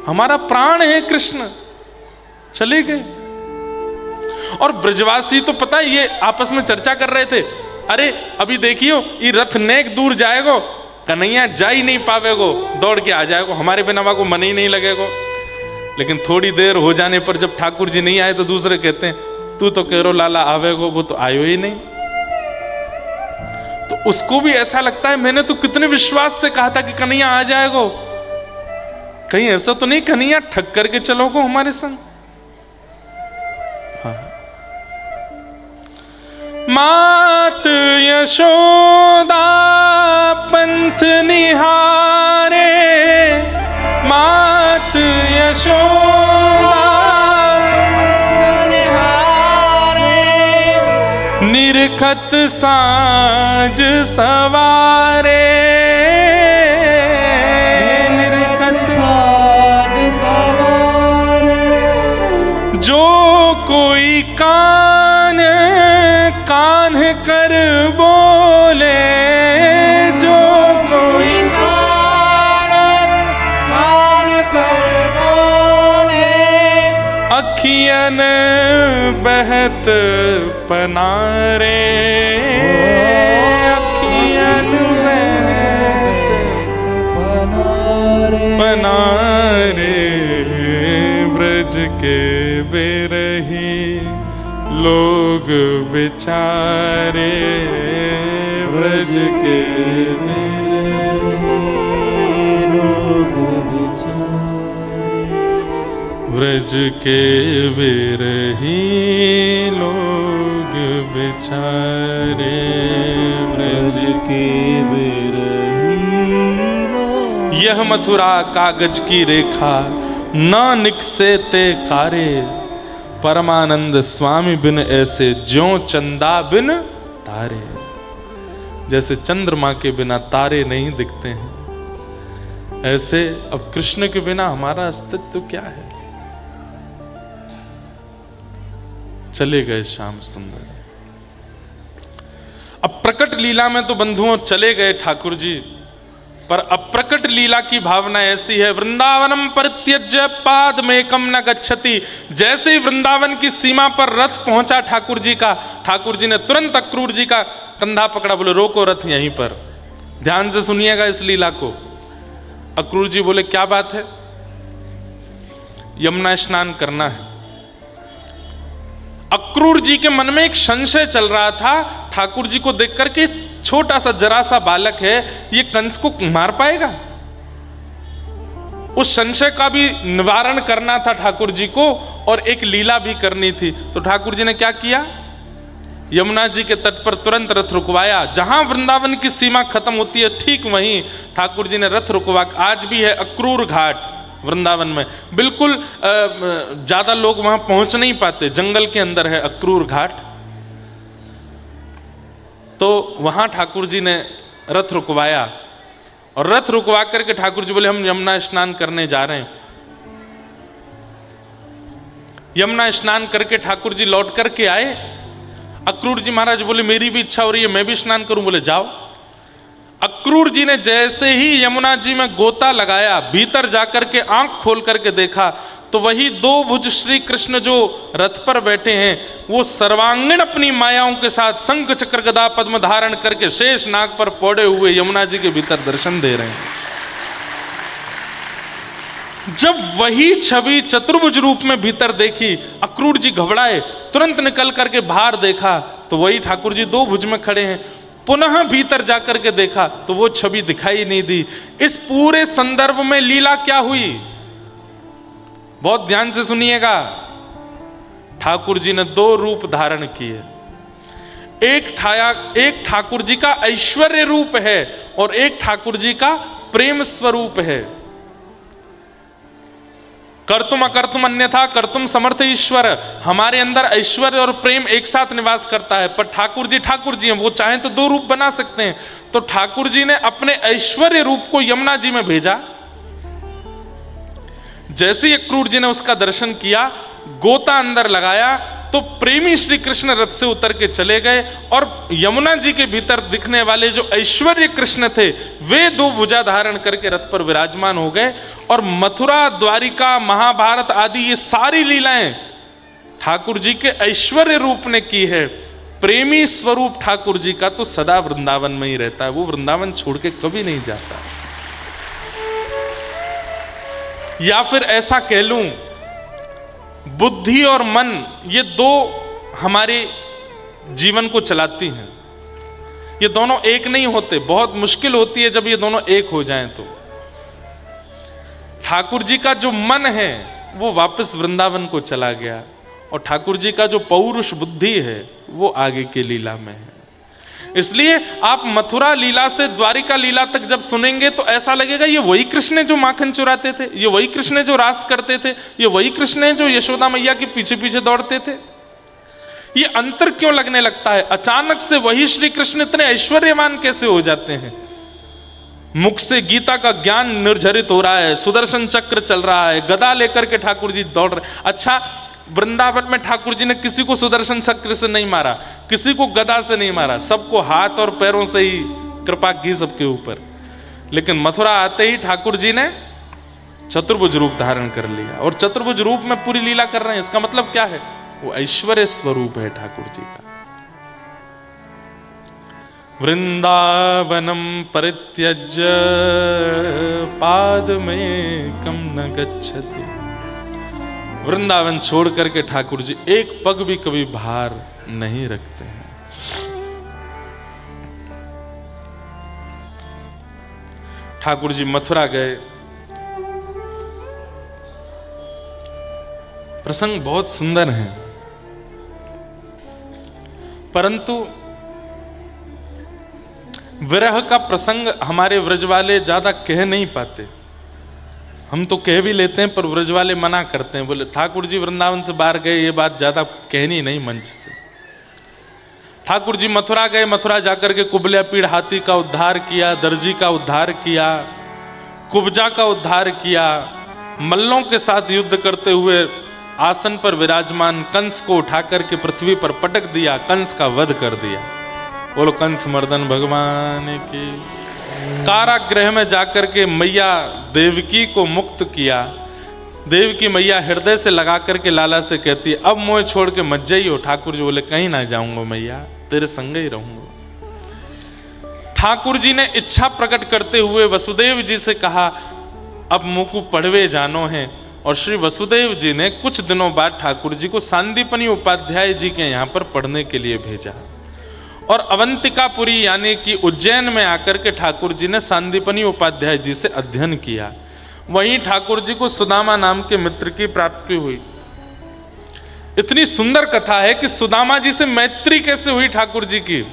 हमारा प्राण है कृष्ण, चले गए। और ब्रजवासी तो पता है ये आपस में चर्चा कर रहे थे, अरे अभी देखियो ये रथ नेक दूर जाएगो, कन्हैया जा ही नहीं पावेगो, दौड़ के आ जाएगो, हमारे बिना को मन ही नहीं लगेगो। लेकिन थोड़ी देर हो जाने पर जब ठाकुर जी नहीं आए तो दूसरे कहते हैं तू तो कह रो लाला आवेगो, वो तो आयो ही नहीं। तो उसको भी ऐसा लगता है मैंने तो कितने विश्वास से कहा था कि कन्हैया आ जाएगो, कहीं ऐसा तो नहीं कन्हैया ठग करके चलोगो हमारे संग। हाँ। मात यशोदा पंथ निहारे, मात यशोदा निहारे, निरखत साज सवारे, निरखत साज सवारे। जो कोई कान कान कर बोले, जो कोई कान कान कर बोले, अखियन बहत पनारे, अखियन बहत पनारे, ब्रज के बिरही लोग बेचारे, ब्रज के लोग बेचारे, ब्रज के बिरही लोग बेचारे, ब्रज के बिरही लोग। यह मथुरा कागज की रेखा न निकसे ते कारे, परमानंद स्वामी बिन ऐसे ज्यों चंदा बिन तारे। जैसे चंद्रमा के बिना तारे नहीं दिखते हैं, ऐसे अब कृष्ण के बिना हमारा अस्तित्व क्या है। चले गए श्याम सुंदर। अब प्रकट लीला में तो बंधुओं चले गए ठाकुर जी, पर अप्रकट लीला की भावना ऐसी है, वृंदावनम परित्यज्य पादमेकम न गच्छति। जैसे ही वृंदावन की सीमा पर रथ पहुंचा ठाकुर जी का, ठाकुर जी ने तुरंत अक्रूर जी का कंधा पकड़ा, बोले रोको रथ यहीं पर। ध्यान से सुनिएगा इस लीला को। अक्रूर जी बोले क्या बात है? यमुना स्नान करना है। अक्रूर जी के मन में एक संशय चल रहा था, ठाकुर जी को देख करके छोटा सा जरा सा बालक है, ये कंस को मार पाएगा? उस संशय का भी निवारण करना था ठाकुर जी को, और एक लीला भी करनी थी। तो ठाकुर जी ने क्या किया, यमुना जी के तट पर तुरंत रथ रुकवाया। जहां वृंदावन की सीमा खत्म होती है ठीक वहीं ठाकुर जी ने रथ रुकवा। आज भी है अक्रूर घाट वृंदावन में, बिल्कुल ज्यादा लोग वहां पहुंच नहीं पाते, जंगल के अंदर है अक्रूर घाट। तो वहां ठाकुर जी ने रथ रुकवाया, और रथ रुकवा करके ठाकुर जी बोले हम यमुना स्नान करने जा रहे हैं। यमुना स्नान करके ठाकुर जी लौट करके आए। अक्रूर जी महाराज बोले मेरी भी इच्छा हो रही है, मैं भी स्नान करूं। बोले जाओ। अक्रूर जी ने जैसे ही यमुना जी में गोता लगाया, भीतर जाकर के आंख खोल करके देखा, तो वही दो भुज श्री कृष्ण जो रथ पर बैठे हैं, वो सर्वांगीण अपनी मायाओं के साथ शंख चक्र गदा पद्म धारण करके शेष नाग पर पौड़े हुए यमुना जी के भीतर दर्शन दे रहे हैं। जब वही छवि चतुर्भुज रूप में भीतर देखी, अक्रूर जी घबराए, तुरंत निकल करके बाहर देखा तो वही ठाकुर जी दो भुज में खड़े हैं। पुनः भीतर जाकर के देखा तो वो छवि दिखाई नहीं दी। इस पूरे संदर्भ में लीला क्या हुई, बहुत ध्यान से सुनिएगा। ठाकुर जी ने दो रूप धारण किए। एक ठाकुर जी का ऐश्वर्य रूप है और एक ठाकुर जी का प्रेम स्वरूप है। कर्तुम अकर्तुम अन्यथा कर्तुम समर्थ ईश्वर। हमारे अंदर ऐश्वर्य और प्रेम एक साथ निवास करता है, पर ठाकुर जी हैं, वो चाहें तो दो रूप बना सकते हैं। तो ठाकुर जी ने अपने ऐश्वर्य रूप को यमुना जी में भेजा। जैसे ही अक्रूर जी ने उसका दर्शन किया, गोता अंदर लगाया, तो प्रेमी श्री कृष्ण रथ से उतर के चले गए और यमुना जी के भीतर दिखने वाले जो ऐश्वर्य कृष्ण थे वे दो भुजा धारण करके रथ पर विराजमान हो गए। और मथुरा, द्वारिका, महाभारत आदि ये सारी लीलाएं ठाकुर जी के ऐश्वर्य रूप ने की है। प्रेमी स्वरूप ठाकुर जी का तो सदा वृंदावन में ही रहता है, वो वृंदावन छोड़ के कभी नहीं जाता। या फिर ऐसा कह लूं, बुद्धि और मन ये दो हमारे जीवन को चलाती हैं। ये दोनों एक नहीं होते, बहुत मुश्किल होती है जब ये दोनों एक हो जाएं। तो ठाकुर जी का जो मन है वो वापस वृंदावन को चला गया और ठाकुर जी का जो पौरुष बुद्धि है वो आगे के लीला में है। इसलिए आप मथुरा लीला से द्वारिका लीला तक जब सुनेंगे तो ऐसा लगेगा ये वही कृष्ण है जो माखन चुराते थे, ये वही कृष्ण है जो रास करते थे, ये वही कृष्ण है जो यशोदा मैया के पीछे पीछे दौड़ते थे। ये अंतर क्यों लगने लगता है? अचानक से वही श्री कृष्ण इतने ऐश्वर्यवान कैसे हो जाते हैं? मुख से गीता का ज्ञान निर्झरित हो रहा है, सुदर्शन चक्र चल रहा है, गदा लेकर के ठाकुर जी दौड़ रहे। अच्छा, वृंदावन में ठाकुर जी ने किसी को सुदर्शन चक्र से नहीं मारा, किसी को गदा से नहीं मारा, सबको हाथ और पैरों से ही कृपा की सबके ऊपर। लेकिन मथुरा आते ही ठाकुर जी ने चतुर्भुज रूप धारण कर लिया और चतुर्भुज रूप में पूरी लीला कर रहे हैं। इसका मतलब क्या है? वो ऐश्वर्य स्वरूप है ठाकुर जी का। वृंदावनम परित्यज्य पाद में कम न गच्छति। वृंदावन छोड़ करके ठाकुर जी एक पग भी कभी बाहर नहीं रखते हैं। ठाकुर जी मथुरा गए, प्रसंग बहुत सुंदर है, परंतु विरह का प्रसंग हमारे व्रज वाले ज्यादा कह नहीं पाते। हम तो कह भी लेते हैं पर व्रज वाले मना करते हैं, बोले ठाकुर जी वृंदावन से बाहर गए, ये बात ज्यादा कहनी नहीं मंच से। ठाकुर जी मथुरा गए, मथुरा जाकर के कुबल्या पीड़ हाथी का उद्धार किया, दर्जी का उद्धार किया, कुब्जा का उद्धार किया, मल्लों के साथ युद्ध करते हुए आसन पर विराजमान कंस को उठा करके पृथ्वी पर पटक दिया, कंस का वध कर दिया। बोलो कंस मर्दन भगवान की। कारागृह में जाकर के मैया देवकी को मुक्त किया। देवकी मैया हृदय से लगा करके लाला से कहती है, अब मोह छोड़ के मत जाइयो। ठाकुर जी बोले कहीं ना जाऊंगा मैया, तेरे संग ही रहूंगा। ठाकुर जी ने इच्छा प्रकट करते हुए वसुदेव जी से कहा, अब मुकु पढ़वे जानो है। और श्री वसुदेव जी ने कुछ दिनों बाद ठाकुर जी को सांदीपनी उपाध्याय जी के यहाँ पर पढ़ने के लिए भेजा और अवंतिकापुरी यानी कि उज्जैन में आकर के ठाकुर जी ने सांदीपनी उपाध्याय जी से अध्ययन किया। वहीं ठाकुर जी को सुदामा नाम के मित्र की प्राप्ति हुई। इतनी सुंदर कथा है कि सुदामा जी से मैत्री कैसे हुई ठाकुर जी की।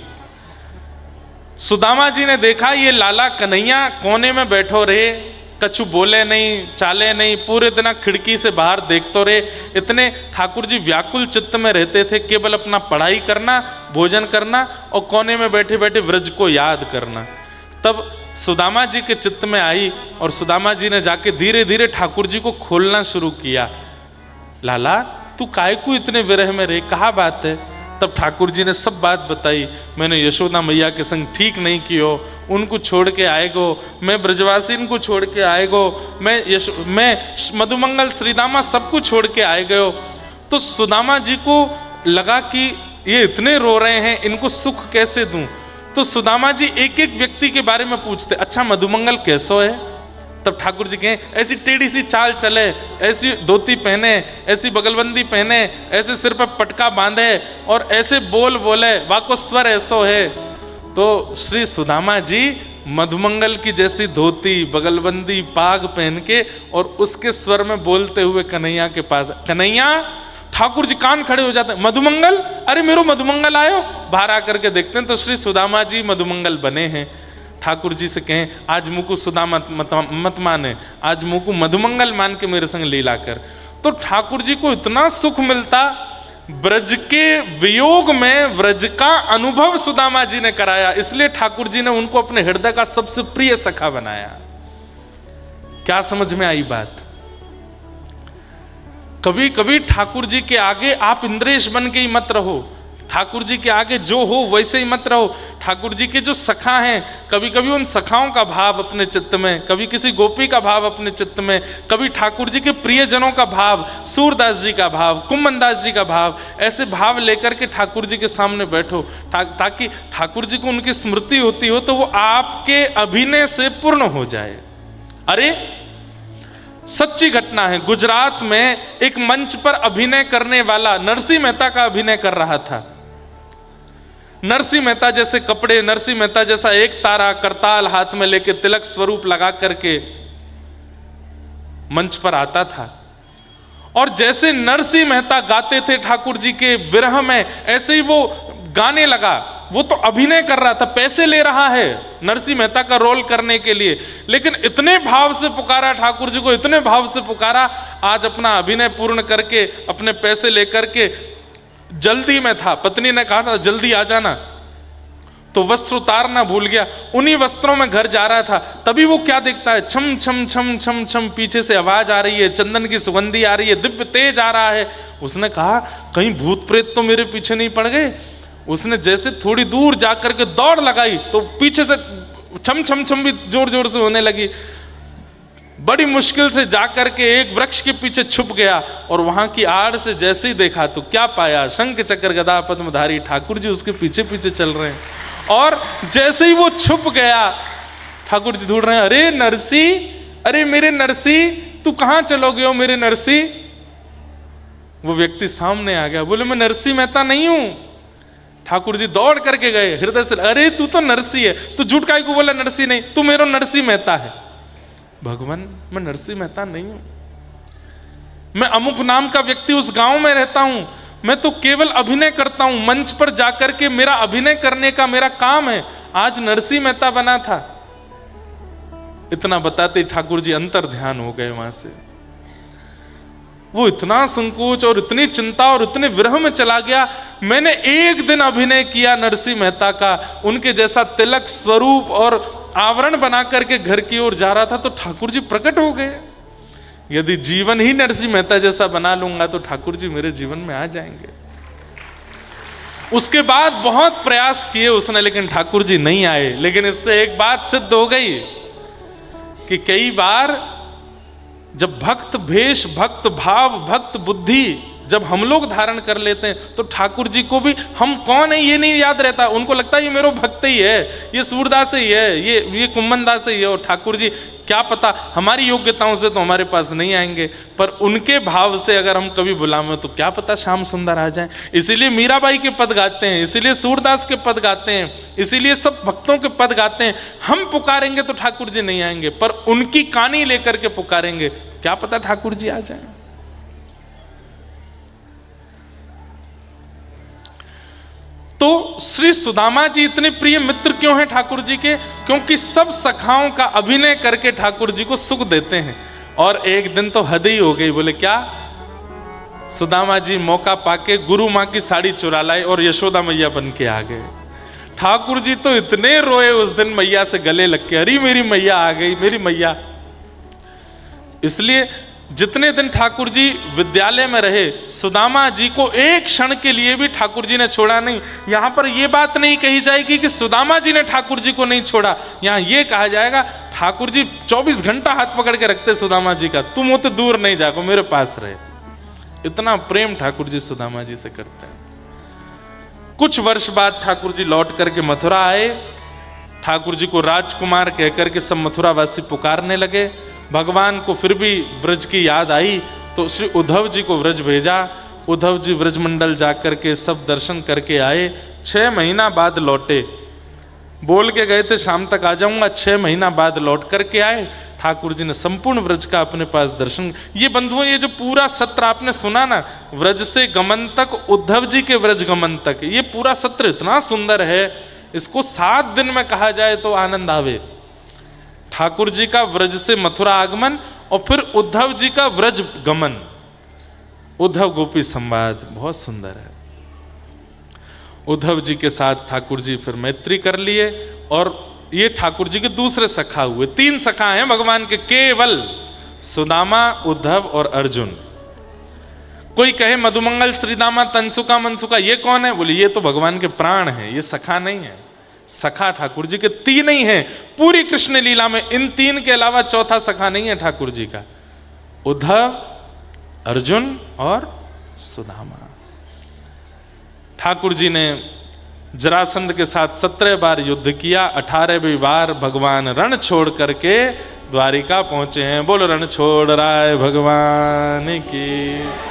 सुदामा जी ने देखा ये लाला कन्हैया कोने में बैठो रहे, कछु बोले नहीं, चाले नहीं, पूरे दिन खिड़की से बाहर देखते रहे। इतने ठाकुर जी व्याकुल चित्त में रहते थे, केवल अपना पढ़ाई करना, भोजन करना और कोने में बैठे बैठे व्रज को याद करना। तब सुदामा जी के चित्त में आई और सुदामा जी ने जाके धीरे धीरे ठाकुर जी को खोलना शुरू किया। लाला तू काहे को इतने विरह में रहे, कहा बात है? तब ठाकुर जी ने सब बात बताई। मैंने यशोदा मैया के संग ठीक नहीं कियो, उनको छोड़ के आएगो, मैं ब्रजवासी इनको छोड़ के आएगो, मैं मधुमंगल श्रीदामा सबको छोड़ के आए गयो। तो सुदामा जी को लगा कि ये इतने रो रहे हैं, इनको सुख कैसे दूं। तो सुदामा जी एक एक व्यक्ति के बारे में पूछते, अच्छा मधुमंगल कैसो है, तब ठाकुर जी कहें ऐसी टेढ़ी सी चाल चले, ऐसी धोती पहने, ऐसी बगलबंदी पहने, ऐसे सिर पर पटका बांधे और ऐसे बोल बोले, वाको स्वर ऐसो है। तो श्री सुदामा जी मधुमंगल की जैसी धोती, बगलबंदी, पाग पहन के और उसके स्वर में बोलते हुए कन्हैया के पास, कन्हैया, ठाकुर जी कान खड़े हो जाते हैं, मधुमंगल, अरे मेरो मधुमंगल आयो। बाहर आकर के देखते हैं तो श्री सुदामा जी मधुमंगल बने हैं। ठाकुर जी से कहें आज मुझको सुदामा मत माने, आज मुझको मधुमंगल मान के मेरे संग लीला कर। तो ठाकुर जी को इतना सुख मिलता, ब्रज के वियोग में ब्रज का अनुभव सुदामा जी ने कराया, इसलिए ठाकुर जी ने उनको अपने हृदय का सबसे प्रिय सखा बनाया। क्या समझ में आई बात? कभी कभी ठाकुर जी के आगे आप इंद्रेश बन के ही मत रहो, ठाकुर जी के आगे जो हो वैसे ही मत रहो। ठाकुर जी के जो सखा हैं, कभी कभी उन सखाओं का भाव अपने चित्त में, कभी किसी गोपी का भाव अपने चित्त में, कभी ठाकुर जी के प्रियजनों का भाव, सूरदास जी का भाव, कुंभनदास जी का भाव, ऐसे भाव लेकर के ठाकुर जी के सामने बैठो, ताकि ठाकुर जी को उनकी स्मृति होती हो तो वो आपके अभिनय से पूर्ण हो जाए। अरे सच्ची घटना है, गुजरात में एक मंच पर अभिनय करने वाला नरसिंह मेहता का अभिनय कर रहा था। नरसिंह मेहता जैसे कपड़े, नरसिंह मेहता जैसा एक तारा करताल हाथ में लेके तिलक स्वरूप लगा करके मंच पर आता था और जैसे नरसिंह मेहता गाते थे ठाकुर जी के विरह में, ऐसे ही वो गाने लगा। वो तो अभिनय कर रहा था, पैसे ले रहा है नरसिंह मेहता का रोल करने के लिए, लेकिन इतने भाव से पुकारा ठाकुर जी को, इतने भाव से पुकारा, आज अपना अभिनय पूर्ण करके अपने पैसे लेकर के जल्दी में था, पत्नी ने कहा था जल्दी आ जाना, तो वस्त्र उतारना भूल गया, उन्हीं वस्त्रों में घर जा रहा था। तभी वो क्या देखता है, छम छम छम छम छम पीछे से आवाज आ रही है, चंदन की सुगंधी आ रही है, दिव्य तेज आ रहा है। उसने कहा कहीं भूत प्रेत तो मेरे पीछे नहीं पड़ गए। उसने जैसे थोड़ी दूर जाकर के दौड़ लगाई तो पीछे से छम छम छम भी जोर जोर से होने लगी। बड़ी मुश्किल से जाकर के एक वृक्ष के पीछे छुप गया और वहां की आड़ से जैसे ही देखा तो क्या पाया, शंख चक्र गदा पद्मधारी ठाकुर जी उसके पीछे पीछे चल रहे हैं। और जैसे ही वो छुप गया, ठाकुर जी ढूंढ रहे हैं, अरे नरसी, अरे मेरे नरसी, तू कहां चलोगे हो मेरे नरसी। वो व्यक्ति सामने आ गया, बोले मैं नरसिंह मेहता नहीं हूं। ठाकुर जी दौड़ करके गए, हृदय से, अरे तू तो नरसी है, तू झूठ काहे को बोला नरसी नहीं, तू मेरो नरसिंह मेहता है। भगवान मैं नरसिंह मेहता नहीं हूं, मैं अमुक नाम का व्यक्ति उस गांव में रहता हूं, मैं तो केवल अभिनय करता हूं, मंच पर जाकर के मेरा अभिनय करने का मेरा काम है, आज नरसिंह मेहता बना था। इतना बताते ठाकुर जी अंतर ध्यान हो गए वहां से। वो इतना संकोच और इतनी चिंता और इतने विरह में चला गया। मैंने एक दिन अभिनय किया नरसिंह मेहता का, उनके जैसा तिलक स्वरूप और आवरण बना करके घर की ओर जा रहा था तो ठाकुर जी प्रकट हो गए। यदि जीवन ही नरसिंह मेहता जैसा बना लूंगा तो ठाकुर जी मेरे जीवन में आ जाएंगे। उसके बाद बहुत प्रयास किए उसने, लेकिन ठाकुर जी नहीं आए। लेकिन इससे एक बात सिद्ध हो गई कि कई बार जब भक्त भेष, भक्त भाव, भक्त बुद्धि जब हम लोग धारण कर लेते हैं तो ठाकुर जी को भी हम कौन है ये नहीं याद रहता। उनको लगता है ये मेरो भक्त ही है, ये सूरदास ही है, ये कुंभनदास ही है। और ठाकुर जी क्या पता हमारी योग्यताओं से तो हमारे पास नहीं आएंगे, पर उनके भाव से अगर हम कभी बुलावें तो क्या पता श्याम सुंदर आ जाए। इसीलिए मीराबाई के पद गाते हैं, इसीलिए सूरदास के पद गाते हैं, इसीलिए सब भक्तों के पद गाते हैं। हम पुकारेंगे तो ठाकुर जी नहीं आएंगे, पर उनकी कहानी लेकर के पुकारेंगे, क्या पता ठाकुर जी आ जाए। तो श्री सुदामा जी इतने प्रिय मित्र क्यों हैं ठाकुर जी के? क्योंकि सब सखाओं का अभिनय करके ठाकुर जी को सुख देते हैं। और एक दिन तो हद ही हो गई, बोले क्या, सुदामा जी मौका पाके गुरु मां की साड़ी चुरा लाए और यशोदा मैया बन के आ गए। ठाकुर जी तो इतने रोए उस दिन मैया से गले लग के, अरे मेरी मैया आ गई, मेरी मैया। इसलिए जितने दिन ठाकुर जी विद्यालय में रहे, सुदामा जी को एक क्षण के लिए भी ठाकुर जी ने छोड़ा नहीं। यहां पर यह बात नहीं कही जाएगी कि सुदामा जी ने ठाकुर जी को नहीं छोड़ा, यहां यह कहा जाएगा ठाकुर जी 24 घंटा हाथ पकड़ के रखते सुदामा जी का, तुम होते दूर नहीं जाओ, मेरे पास रहे। इतना प्रेम ठाकुर जी सुदामा जी से करते हैं। कुछ वर्ष बाद ठाकुर जी लौट करके मथुरा आए ठाकुर जी को राजकुमार कहकर के सब मथुरावासी पुकारने लगे। भगवान को फिर भी व्रज की याद आई तो श्री उद्धव जी को व्रज भेजा। उद्धव जी व्रजमंडल जाकर के सब दर्शन करके आए। 6 महीना बाद लौटे। बोल के गए थे शाम तक आ जाऊंगा, 6 महीना बाद लौट करके आए। ठाकुर जी ने संपूर्ण व्रज का अपने पास दर्शन। ये बंधुओं, ये जो पूरा सत्र आपने सुना ना, व्रज से गमन तक, उद्धव जी के व्रज गमन तक, ये पूरा सत्र इतना सुंदर है, इसको 7 दिन में कहा जाए तो आनंद आवे। ठाकुर जी का व्रज से मथुरा आगमन और फिर उद्धव जी का व्रज गमन, उद्धव गोपी संवाद बहुत सुंदर है। उद्धव जी के साथ ठाकुर जी फिर मैत्री कर लिए और ये ठाकुर जी के दूसरे सखा हुए। 3 सखा हैं भगवान के केवल, सुदामा, उद्धव और अर्जुन। कोई कहे मधुमंगल, श्रीदामा, तंसुका, मनसुका, ये कौन है? बोले ये तो भगवान के प्राण हैं, ये सखा नहीं है। सखा ठाकुर जी के 3 ही हैं पूरी कृष्ण लीला में। इन 3 के अलावा चौथा सखा नहीं है ठाकुर जी का। उद्धव, अर्जुन और सुदामा। ठाकुर जी ने जरासंध के साथ 17 बार युद्ध किया। 18वीं बार भगवान रण छोड़ करके द्वारिका पहुंचे हैं। बोलो रण छोड़ राय भगवान की।